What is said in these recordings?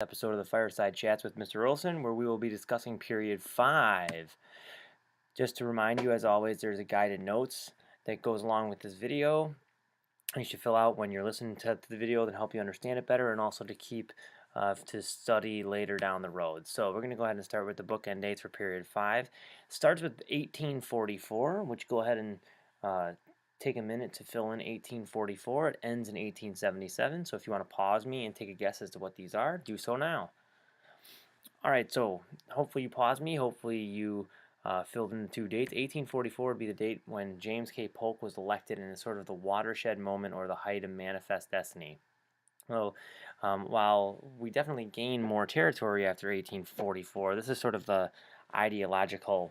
Episode of the Fireside Chats with Mr. Olson, where we will be discussing period 5. Just to remind you, as always, there's a guided notes that goes along with this video. You should fill out when you're listening to the video to help you understand it better, and also to keep to study later down the road. So we're going to go ahead and start with the bookend dates for period 5. It starts with 1844, which go ahead and take a minute to fill in 1844. It ends in 1877. So if you want to pause me and take a guess as to what these are, do so now. All right, so hopefully you paused me. Hopefully you filled in the two dates. 1844 would be the date when James K. Polk was elected, and it's sort of the watershed moment or the height of Manifest Destiny. So while we definitely gained more territory after 1844, this is sort of the ideological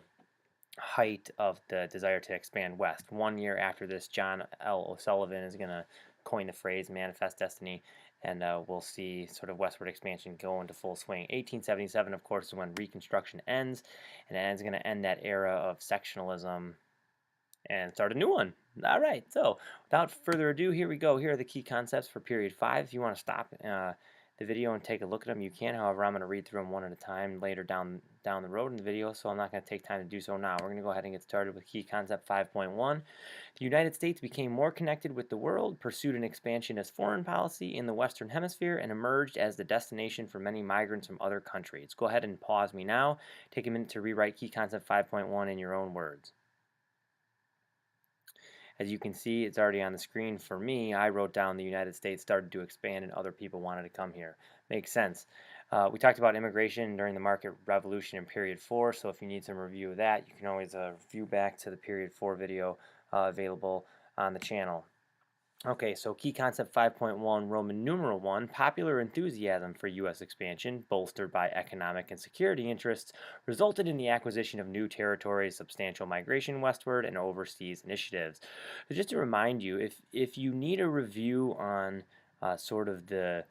height of the desire to expand west. 1 year after this, John L. O'Sullivan is going to coin the phrase Manifest Destiny, and we'll see sort of westward expansion go into full swing. 1877, of course, is when Reconstruction ends, and it's going to end that era of sectionalism and start a new one. All right, so without further ado, here we go. Here are the key concepts for period 5. If you want to stop the video and take a look at them, you can. However, I'm going to read through them one at a time later down the road in the video, so I'm not going to take time to do so now. We're going to go ahead and get started with key concept 5.1. The United States became more connected with the world, pursued an expansion as foreign policy in the Western Hemisphere, and emerged as the destination for many migrants from other countries. Go ahead and pause me now. Take a minute to rewrite key concept 5.1 in your own words. As you can see, it's already on the screen for me. I wrote down the United States started to expand and other people wanted to come here. Makes sense. We talked about immigration during the market revolution in period 4, so if you need some review of that, you can always review back to the period 4 video available on the channel. Okay, so key concept 5.1, Roman numeral 1, popular enthusiasm for U.S. expansion, bolstered by economic and security interests, resulted in the acquisition of new territories, substantial migration westward, and overseas initiatives. So just to remind you, if you need a review on sort of the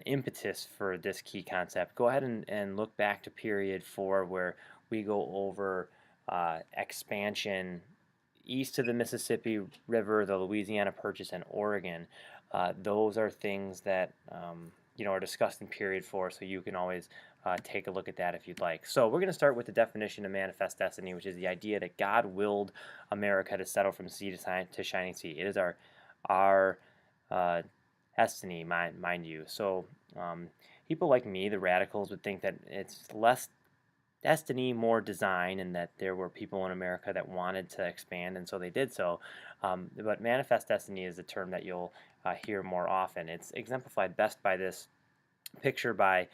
impetus for this key concept, go ahead and look back to period 4 where we go over expansion east of the Mississippi River, the Louisiana Purchase, and Oregon. Those are things that are discussed in period 4, so you can always take a look at that if you'd like. So we're going to start with the definition of manifest destiny, which is the idea that God willed America to settle from sea to shining sea. It is our destiny, mind you. So people like me, the radicals, would think that it's less destiny, more design, and that there were people in America that wanted to expand, and so they did so. But manifest destiny is a term that you'll hear more often. It's exemplified best by this picture by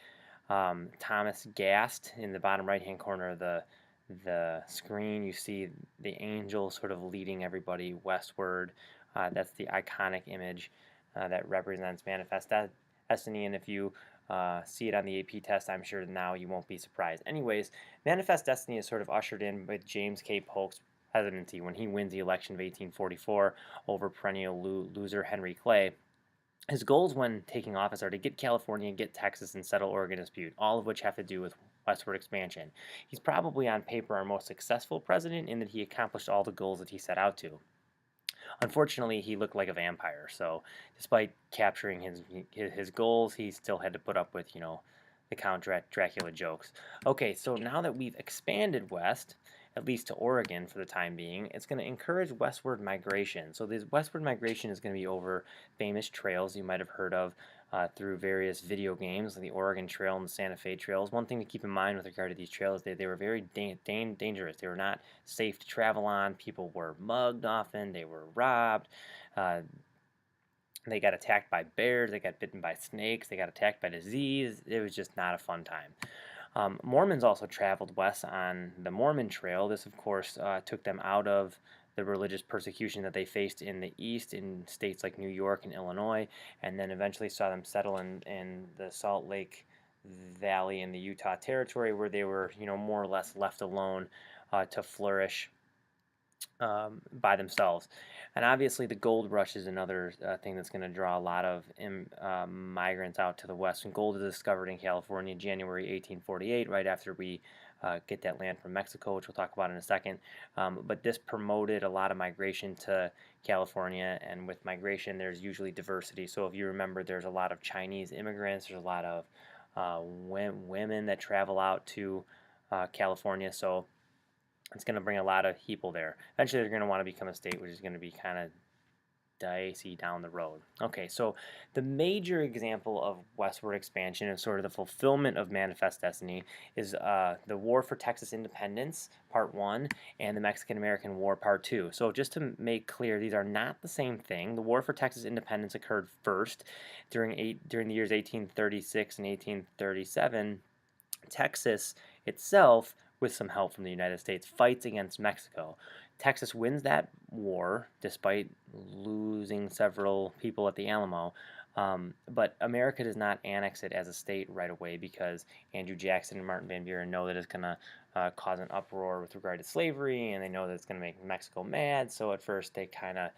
Thomas Gast in the bottom right-hand corner of the screen. You see the angel sort of leading everybody westward. That's the iconic image that represents manifest destiny, and if you see it on the AP test, I'm sure now you won't be surprised. Anyways, Manifest Destiny is sort of ushered in with James K. Polk's presidency when he wins the election of 1844 over perennial loser Henry Clay. His goals when taking office are to get California, get Texas, and settle Oregon dispute, all of which have to do with westward expansion. He's probably on paper our most successful president in that he accomplished all the goals that he set out to. Unfortunately, he looked like a vampire, so despite capturing his goals, he still had to put up with, the Count Dracula jokes. Okay, so now that we've expanded west, at least to Oregon for the time being, it's going to encourage westward migration. So this westward migration is going to be over famous trails you might have heard of through various video games, like the Oregon Trail and the Santa Fe trails. One thing to keep in mind with regard to these trails, they were very dangerous. They were not safe to travel on. People were mugged often. They were robbed. They got attacked by bears. They got bitten by snakes. They got attacked by disease. It was just not a fun time. Mormons also traveled west on the Mormon Trail. This, of course, took them out of the religious persecution that they faced in the East in states like New York and Illinois, and then eventually saw them settle in the Salt Lake Valley in the Utah Territory, where they were, more or less left alone to flourish by themselves. And obviously, the gold rush is another thing that's going to draw a lot of migrants out to the west. And gold is discovered in California in January 1848, right after we get that land from Mexico, which we'll talk about in a second. But this promoted a lot of migration to California, and with migration, there's usually diversity. So if you remember, there's a lot of Chinese immigrants, there's a lot of women that travel out to California. So it's going to bring a lot of people there. Eventually, they're going to want to become a state, which is going to be kind of dicey down the road. Okay, so the major example of westward expansion and sort of the fulfillment of Manifest Destiny is the War for Texas Independence, Part 1, and the Mexican-American War, Part 2. So just to make clear, these are not the same thing. The War for Texas Independence occurred first during the years 1836 and 1837. Texas itself, with some help from the United States, fights against Mexico. Texas wins that war despite losing several people at the Alamo. But America does not annex it as a state right away because Andrew Jackson and Martin Van Buren know that it's going to cause an uproar with regard to slavery, and they know that it's going to make Mexico mad. So at first they kind of,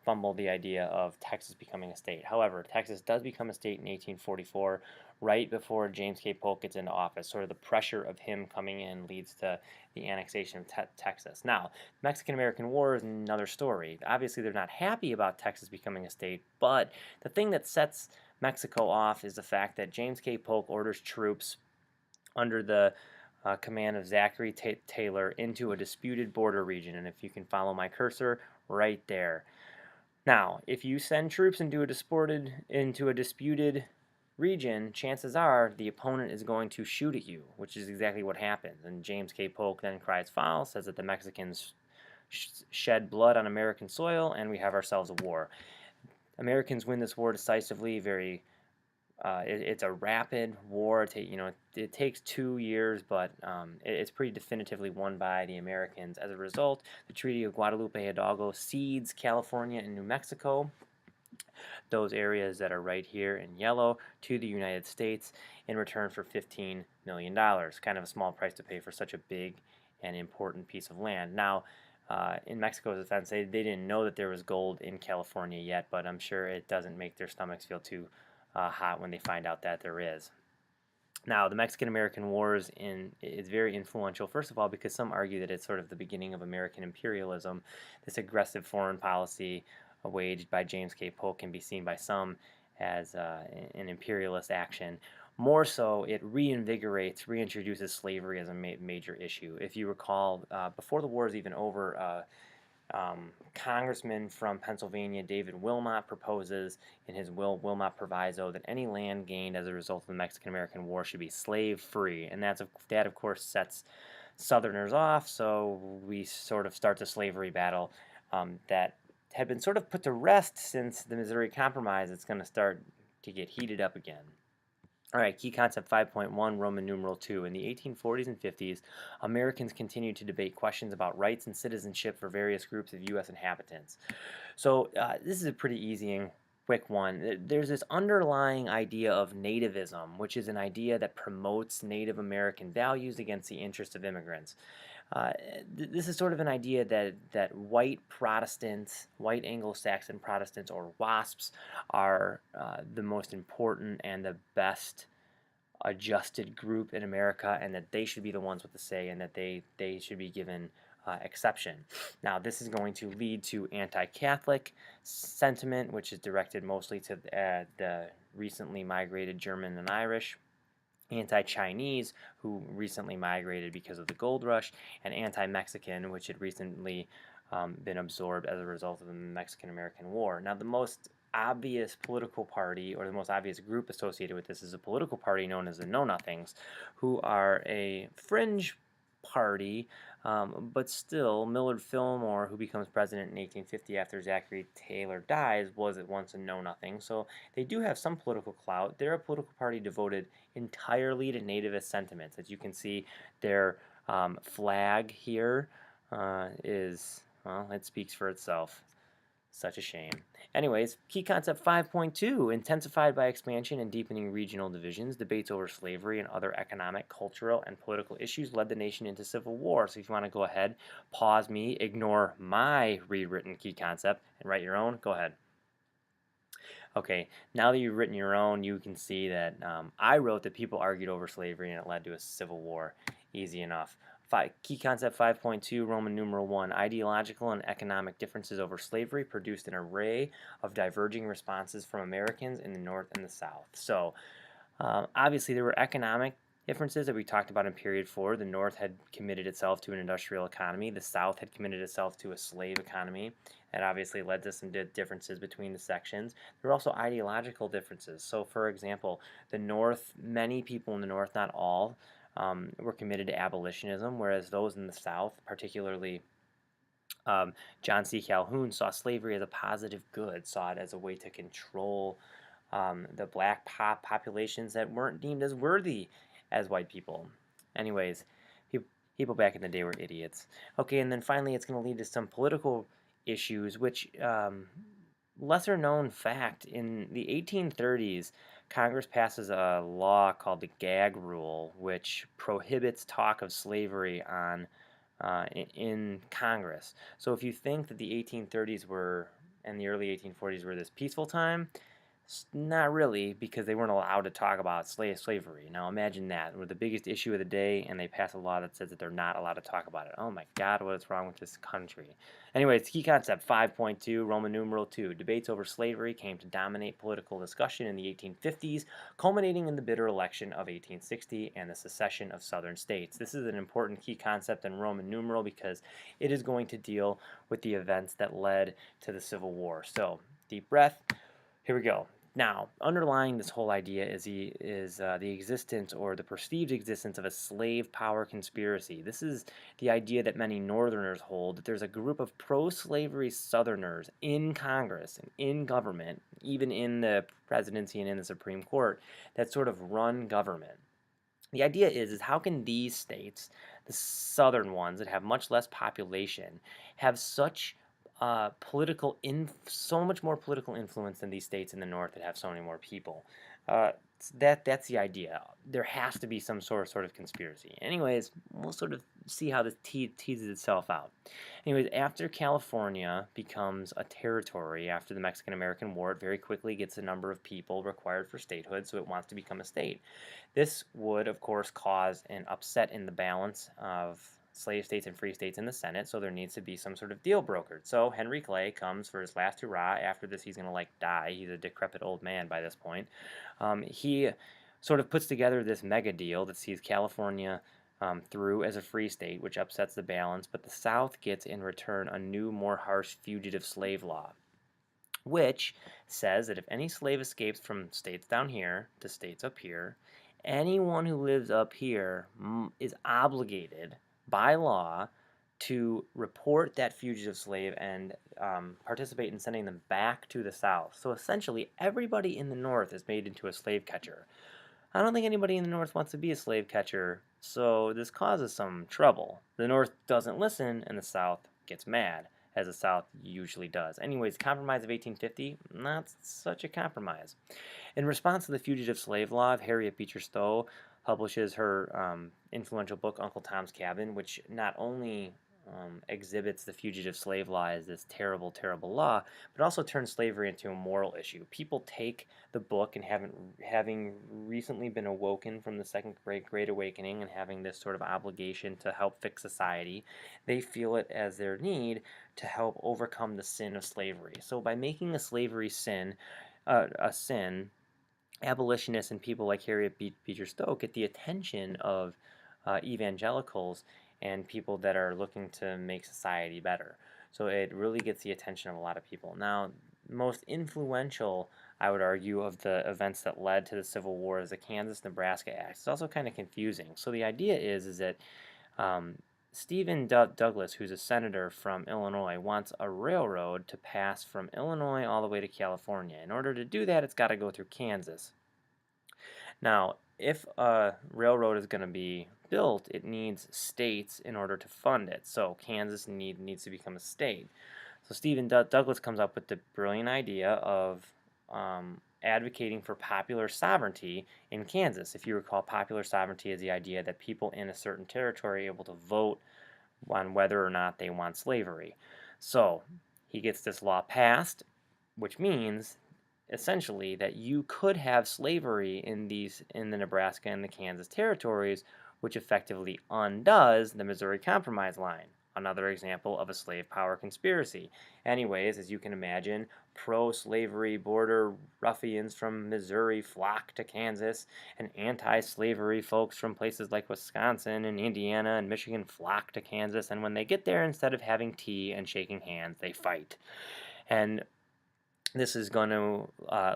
fumble the idea of Texas becoming a state. However, Texas does become a state in 1844, right before James K. Polk gets into office. Sort of the pressure of him coming in leads to the annexation of Texas. Now, the Mexican-American War is another story. Obviously, they're not happy about Texas becoming a state, but the thing that sets Mexico off is the fact that James K. Polk orders troops under the command of Zachary Taylor into a disputed border region. And if you can follow my cursor, right there. Now, if you send troops into a disputed region, chances are the opponent is going to shoot at you, which is exactly what happens. And James K. Polk then cries foul, says that the Mexicans shed blood on American soil, and we have ourselves a war. Americans win this war decisively, it's a rapid war. It takes 2 years, but it's pretty definitively won by the Americans. As a result, the Treaty of Guadalupe Hidalgo cedes California and New Mexico, those areas that are right here in yellow, to the United States in return for $15 million. Kind of a small price to pay for such a big and important piece of land. Now, in Mexico's defense, they didn't know that there was gold in California yet, but I'm sure it doesn't make their stomachs feel too hot when they find out that there is. Now, the Mexican-American War is very influential, first of all, because some argue that it's sort of the beginning of American imperialism. This aggressive foreign policy waged by James K. Polk can be seen by some as an imperialist action. More so, it reintroduces slavery as a major issue. If you recall, before the war is even over, Congressman from Pennsylvania, David Wilmot, proposes in his Wilmot Proviso that any land gained as a result of the Mexican-American War should be slave-free, and that of course sets Southerners off. So we sort of start the slavery battle that had been sort of put to rest since the Missouri Compromise. It's going to start to get heated up again. All right, key concept 5.1, Roman numeral 2. In the 1840s and 50s, Americans continued to debate questions about rights and citizenship for various groups of U.S. inhabitants. So this is a pretty easy and quick one. There's this underlying idea of nativism, which is an idea that promotes Native American values against the interests of immigrants. This is sort of an idea that white Protestants, white Anglo-Saxon Protestants, or WASPs, are the most important and the best adjusted group in America, and that they should be the ones with the say, and that they should be given exception. Now, this is going to lead to anti-Catholic sentiment, which is directed mostly to the recently migrated German and Irish, anti-Chinese, who recently migrated because of the gold rush, and anti-Mexican, which had recently been absorbed as a result of the Mexican-American War. Now, the most obvious political party, or the most obvious group associated with this, is a political party known as the Know Nothings, who are a fringe party, but still, Millard Fillmore, who becomes president in 1850 after Zachary Taylor dies, was at once a know-nothing. So they do have some political clout. They're a political party devoted entirely to nativist sentiments. As you can see, their flag here is, well, it speaks for itself. Such a shame. Anyways, key concept 5.2, intensified by expansion and deepening regional divisions, debates over slavery and other economic, cultural, and political issues led the nation into civil war. So if you want to go ahead, pause me, ignore my rewritten key concept, and write your own, go ahead. Okay, now that you've written your own, you can see that I wrote that people argued over slavery and it led to a civil war. Easy enough. Key concept 5.2, Roman numeral 1, ideological and economic differences over slavery produced an array of diverging responses from Americans in the North and the South. So, Obviously, there were economic differences that we talked about in period four. The North had committed itself to an industrial economy. The South had committed itself to a slave economy. That obviously led to some differences between the sections. There were also ideological differences. So, for example, the North, many people in the North, not all, were committed to abolitionism, whereas those in the South, particularly John C. Calhoun, saw slavery as a positive good, saw it as a way to control the black populations that weren't deemed as worthy as white people. Anyways, people back in the day were idiots. Okay, and then finally, it's going to lead to some political issues, which lesser known fact in the 1830s, Congress passes a law called the Gag Rule, which prohibits talk of slavery in Congress. So if you think that the 1830s were and the early 1840s were this peaceful time, not really, because they weren't allowed to talk about slavery. Now imagine that. We're the biggest issue of the day, and they pass a law that says that they're not allowed to talk about it. Oh my God, what is wrong with this country? Anyways, key concept 5.2, Roman numeral 2. Debates over slavery came to dominate political discussion in the 1850s, culminating in the bitter election of 1860 and the secession of southern states. This is an important key concept in Roman numeral because it is going to deal with the events that led to the Civil War. So, deep breath. Here we go. Now, underlying this whole idea is the existence or the perceived existence of a slave power conspiracy. This is the idea that many Northerners hold that there's a group of pro-slavery Southerners in Congress and in government, even in the presidency and in the Supreme Court, that sort of run government. The idea is how can these states, the southern ones that have much less population, have such so much more political influence than these states in the north that have so many more people. That's the idea. There has to be some sort of conspiracy. Anyways, we'll sort of see how this teases itself out. Anyways, after California becomes a territory after the Mexican-American War, it very quickly gets a number of people required for statehood, so it wants to become a state. This would, of course, cause an upset in the balance of slave states and free states in the Senate, so there needs to be some sort of deal brokered. So Henry Clay comes for his last hurrah. After this, he's going to die. He's a decrepit old man by this point. He sort of puts together this mega deal that sees California through as a free state, which upsets the balance, but the South gets in return a new, more harsh fugitive slave law, which says that if any slave escapes from states down here to states up here, anyone who lives up here is obligated by law to report that fugitive slave and participate in sending them back to the South. So essentially, everybody in the North is made into a slave catcher. I don't think anybody in the North wants to be a slave catcher, so this causes some trouble. The North doesn't listen, and the South gets mad, as the South usually does. Anyways, Compromise of 1850, not such a compromise. In response to the fugitive slave law, Harriet Beecher Stowe publishes her influential book, Uncle Tom's Cabin, which not only exhibits the fugitive slave law as this terrible, terrible law, but also turns slavery into a moral issue. People take the book and having recently been awoken from the Second Great Awakening and having this sort of obligation to help fix society, they feel it as their need to help overcome the sin of slavery. So by making a slavery sin a sin, abolitionists and people like Harriet Beecher Stowe get the attention of evangelicals and people that are looking to make society better. So it really gets the attention of a lot of people. Now, most influential, I would argue, of the events that led to the Civil War is the Kansas-Nebraska Act. It's also kind of confusing. So the idea is that Stephen Douglas, who's a senator from Illinois, wants a railroad to pass from Illinois all the way to California. In order to do that, it's got to go through Kansas. Now, if a railroad is going to be built, it needs states in order to fund it. So Kansas needs to become a state. So Stephen Douglas comes up with the brilliant idea of advocating for popular sovereignty in Kansas. If you recall, popular sovereignty is the idea that people in a certain territory are able to vote on whether or not they want slavery. So he gets this law passed, which means essentially that you could have slavery in the Nebraska and the Kansas territories, which effectively undoes the Missouri Compromise line. Another example of a slave power conspiracy. Anyways, as you can imagine, pro slavery border ruffians from Missouri flock to Kansas, and anti slavery folks from places like Wisconsin and Indiana and Michigan flock to Kansas. And when they get there, instead of having tea and shaking hands, they fight. And this is going to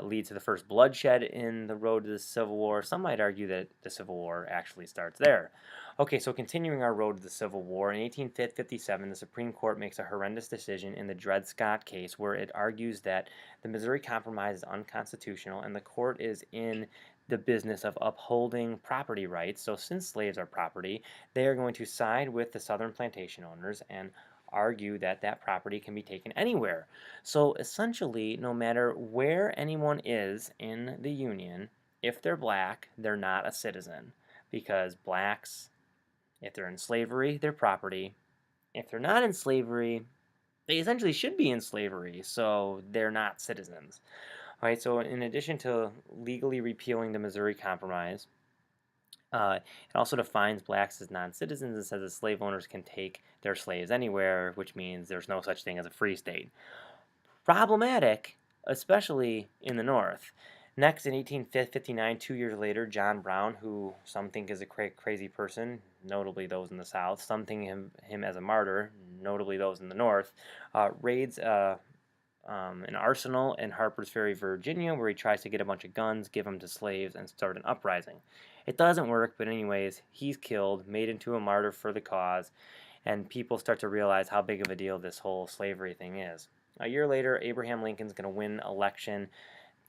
lead to the first bloodshed in the road to the Civil War. Some might argue that the Civil War actually starts there. Okay, so continuing our road to the Civil War, in 1857, the Supreme Court makes a horrendous decision in the Dred Scott case where it argues that the Missouri Compromise is unconstitutional and the court is in the business of upholding property rights. So, since slaves are property, they are going to side with the Southern plantation owners and argue that that property can be taken anywhere. So essentially, no matter where anyone is in the Union, if they're black, they're not a citizen. Because blacks, if they're in slavery, they're property. If they're not in slavery, they essentially should be in slavery, so they're not citizens. All right, so in addition to legally repealing the Missouri Compromise, it also defines blacks as non-citizens and says that slave owners can take their slaves anywhere, which means there's no such thing as a free state. Problematic, especially in the North. Next, in 1859, 2 years later, John Brown, who some think is a crazy person, notably those in the South, some think him as a martyr, notably those in the North, raids an arsenal in Harper's Ferry, Virginia, where he tries to get a bunch of guns, give them to slaves, and start an uprising. It doesn't work, but anyways, he's killed, made into a martyr for the cause, and people start to realize how big of a deal this whole slavery thing is. A year later, Abraham Lincoln's going to win election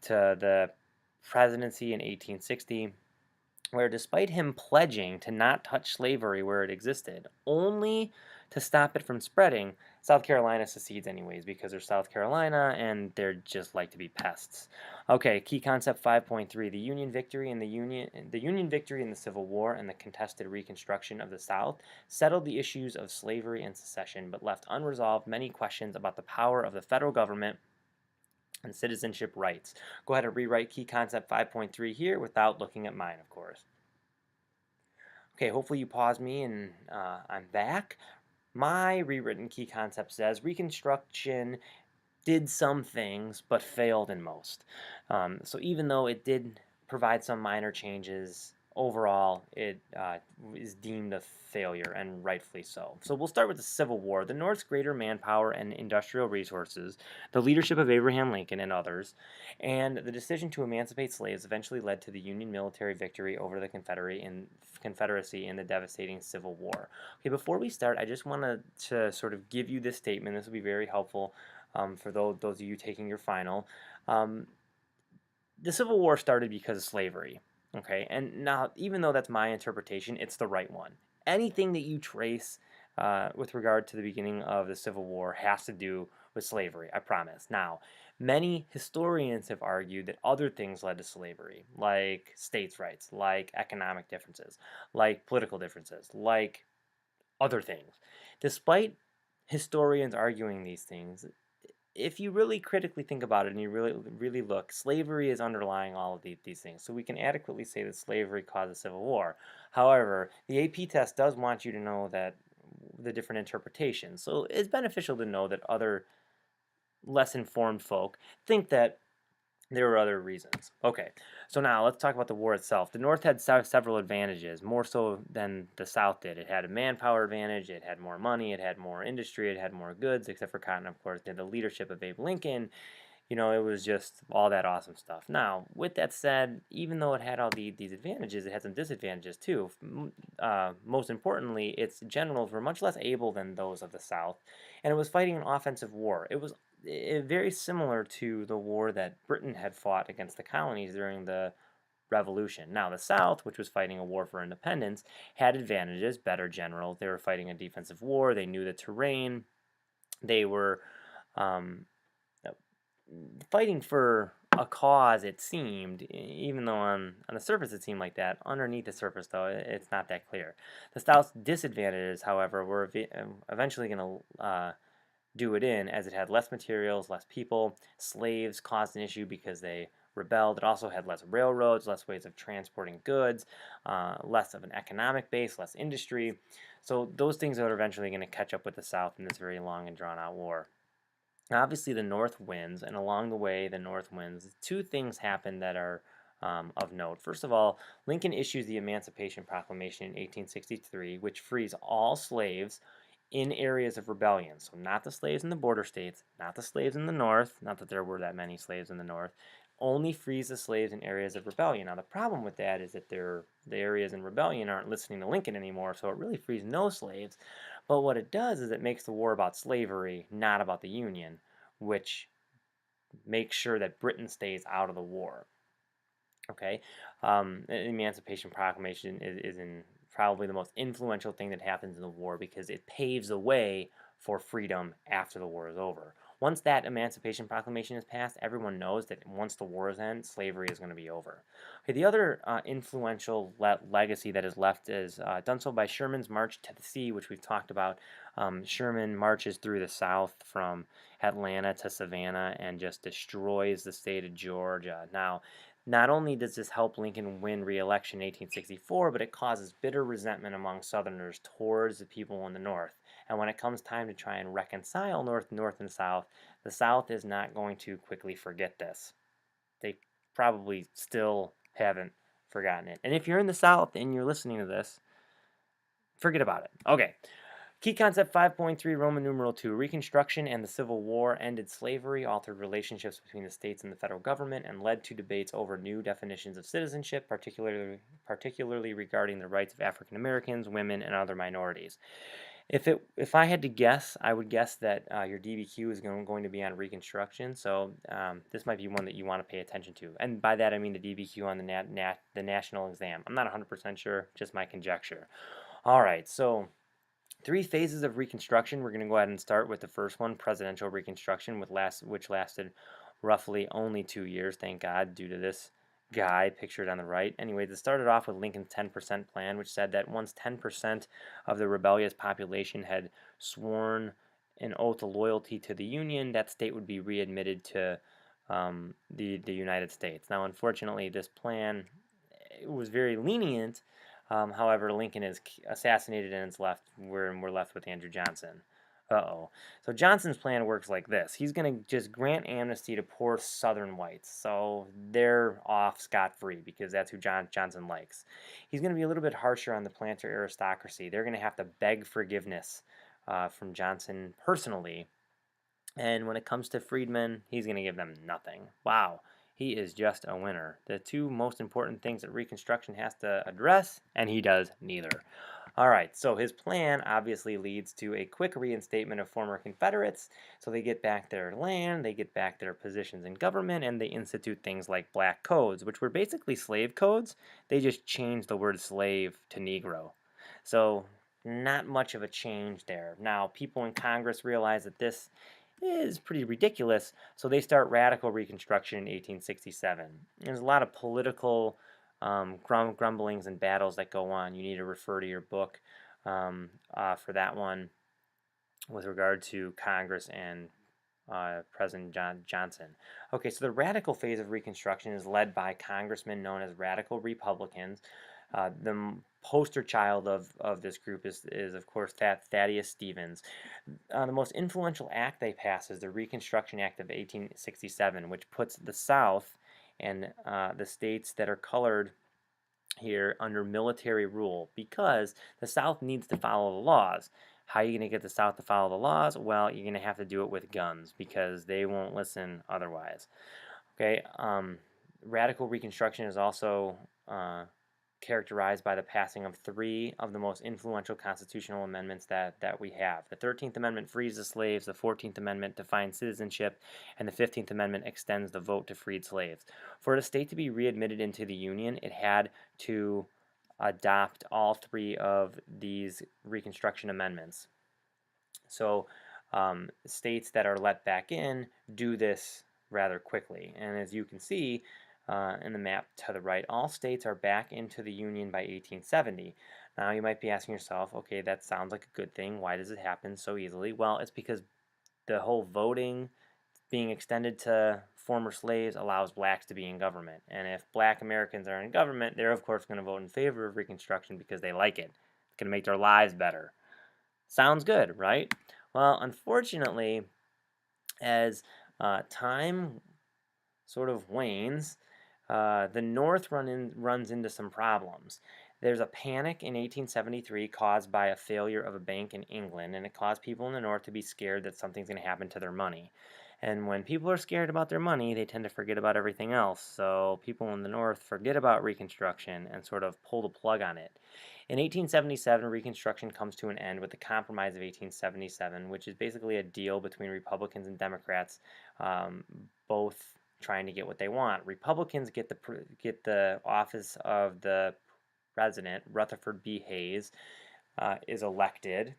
to the presidency in 1860, where despite him pledging to not touch slavery where it existed, only to stop it from spreading, South Carolina secedes anyways because they're South Carolina and they're just like to be pests. Okay, key concept 5.3: the Union victory in the Union victory in the Civil War and the contested Reconstruction of the South settled the issues of slavery and secession, but left unresolved many questions about the power of the federal government and citizenship rights. Go ahead and rewrite key concept 5.3 here without looking at mine, of course. Okay, hopefully you pause me and I'm back. My rewritten key concept says Reconstruction did some things but failed in most. So even though it did provide some minor changes, overall it is deemed a failure, and rightfully so. So we'll start with the Civil War. The North's greater manpower and industrial resources, the leadership of Abraham Lincoln and others, and the decision to emancipate slaves eventually led to the Union military victory over the Confederacy in the devastating Civil War. Okay, before we start, I just wanted to sort of give you this statement. This will be very helpful for those of you taking your final. The Civil War started because of slavery. Okay, and now, even though that's my interpretation, it's the right one. Anything that you trace with regard to the beginning of the Civil War has to do with slavery, I promise. Now, many historians have argued that other things led to slavery, like states' rights, like economic differences, like political differences, like other things. Despite historians arguing these things, if you really critically think about it and you really look, slavery is underlying all of these things. So we can adequately say that slavery caused the Civil War. However, the AP test does want you to know that the different interpretations. So it's beneficial to know that other less informed folk think that there were other reasons. Okay, so now let's talk about the war itself. The North had several advantages, more so than the South did. It had a manpower advantage, it had more money, it had more industry, it had more goods, except for cotton, of course. They had the leadership of Abe Lincoln. It was just all that awesome stuff. Now, with that said, even though it had all these advantages, it had some disadvantages too. Most importantly, its generals were much less able than those of the South, and it was fighting an offensive war. It was very similar to the war that Britain had fought against the colonies during the Revolution. Now, the South, which was fighting a war for independence, had advantages, better generals. They were fighting a defensive war. They knew the terrain. They were um, fighting for a cause, it seemed, even though on the surface it seemed like that. Underneath the surface, though, it's not that clear. The South's disadvantages, however, were eventually going to do it in, as it had less materials, less people. Slaves caused an issue because they rebelled. It also had less railroads, less ways of transporting goods, less of an economic base, less industry. So those things are eventually going to catch up with the South in this very long and drawn out war. Obviously, the North wins, and along the way, the North wins. Two things happen that are of note. First of all, Lincoln issues the Emancipation Proclamation in 1863, which frees all slaves in areas of rebellion. So, not the slaves in the border states, not the slaves in the North, not that there were that many slaves in the North, only frees the slaves in areas of rebellion. Now, the problem with that is that the areas in rebellion aren't listening to Lincoln anymore, so it really frees no slaves. But what it does is it makes the war about slavery, not about the Union, which makes sure that Britain stays out of the war. Okay, the Emancipation Proclamation is in probably the most influential thing that happens in the war because it paves the way for freedom after the war is over. Once that Emancipation Proclamation is passed, everyone knows that once the war is end, slavery is going to be over. Okay, the other influential legacy that is left is done so by Sherman's March to the Sea, which we've talked about. Sherman marches through the South from Atlanta to Savannah and just destroys the state of Georgia. Now, not only does this help Lincoln win re-election in 1864, but it causes bitter resentment among Southerners towards the people in the North. And when it comes time to try and reconcile North and South, the South is not going to quickly forget this. They probably still haven't forgotten it. And if you're in the South and you're listening to this, forget about it. Okay. Key concept 5.3 Roman numeral 2 Reconstruction and the Civil War ended slavery, altered relationships between the states and the federal government, and led to debates over new definitions of citizenship, particularly regarding the rights of African Americans, women, and other minorities. If I had to guess, I would guess that your DBQ is going to be on Reconstruction, so this might be one that you want to pay attention to. And by that I mean the DBQ on the national exam. I'm not 100% sure, just my conjecture. All right, so 3 phases of Reconstruction. We're going to go ahead and start with the first one, presidential Reconstruction, which lasted roughly only 2 years, thank God, due to this guy pictured on the right. Anyways, it started off with Lincoln's 10% plan, which said that once 10% of the rebellious population had sworn an oath of loyalty to the Union, that state would be readmitted to the United States. Now, unfortunately, this plan was very lenient. However, Lincoln is assassinated and we're left with Andrew Johnson. Uh-oh. So Johnson's plan works like this. He's going to just grant amnesty to poor Southern whites. So they're off scot-free because that's who Johnson likes. He's going to be a little bit harsher on the planter aristocracy. They're going to have to beg forgiveness from Johnson personally. And when it comes to freedmen, he's going to give them nothing. Wow. He is just a winner. The two most important things that Reconstruction has to address, and he does neither. All right, so his plan obviously leads to a quick reinstatement of former Confederates. So they get back their land, they get back their positions in government, and they institute things like black codes, which were basically slave codes. They just changed the word slave to Negro. So not much of a change there. Now, people in Congress realize that this is pretty ridiculous, so they start radical Reconstruction in 1867. There's a lot of political grumblings and battles that go on. You need to refer to your book for that one with regard to Congress and President Johnson. Okay, so the radical phase of Reconstruction is led by congressmen known as radical Republicans. The poster child of this group is of course, Thaddeus Stevens. The most influential act they passed is the Reconstruction Act of 1867, which puts the South and the states that are colored here under military rule because the South needs to follow the laws. How are you going to get the South to follow the laws? Well, you're going to have to do it with guns because they won't listen otherwise. Okay, radical Reconstruction is also characterized by the passing of 3 of the most influential constitutional amendments that we have. The 13th Amendment frees the slaves, the 14th Amendment defines citizenship, and the 15th Amendment extends the vote to freed slaves. For a state to be readmitted into the Union, it had to adopt all 3 of these Reconstruction amendments. So states that are let back in do this rather quickly. And as you can see, in the map to the right, all states are back into the Union by 1870. Now you might be asking yourself, okay, that sounds like a good thing. Why does it happen so easily? Well, it's because the whole voting being extended to former slaves allows blacks to be in government. And if black Americans are in government, they're of course going to vote in favor of Reconstruction because they like it. It's going to make their lives better. Sounds good, right? Well, unfortunately, as time sort of wanes, the North runs into some problems. There's a panic in 1873 caused by a failure of a bank in England, and it caused people in the North to be scared that something's going to happen to their money. And when people are scared about their money, they tend to forget about everything else. So people in the North forget about Reconstruction and sort of pull the plug on it. In 1877, Reconstruction comes to an end with the Compromise of 1877, which is basically a deal between Republicans and Democrats, both trying to get what they want. Republicans get the office of the president. Rutherford B. Hayes is elected,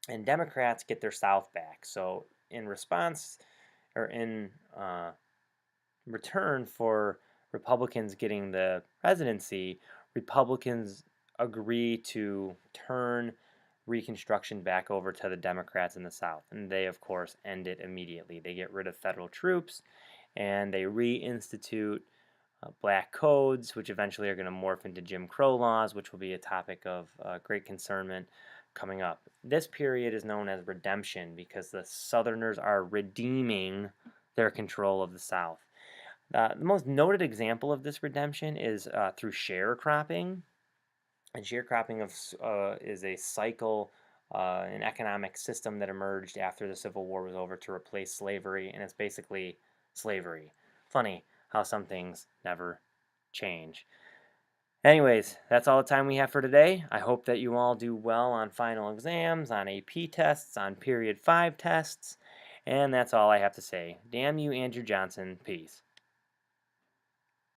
and Democrats get their South back. So in response, or in return for Republicans getting the presidency, Republicans agree to turn Reconstruction back over to the Democrats in the South. And they, of course, end it immediately. They get rid of federal troops and they reinstitute black codes, which eventually are going to morph into Jim Crow laws, which will be a topic of great concernment coming up. This period is known as redemption because the Southerners are redeeming their control of the South. The most noted example of this redemption is through sharecropping. And sharecropping is a cycle, an economic system that emerged after the Civil War was over to replace slavery, and it's basically slavery. Funny how some things never change. Anyways, that's all the time we have for today. I hope that you all do well on final exams, on AP tests, on period 5 tests, and that's all I have to say. Damn you, Andrew Johnson. Peace.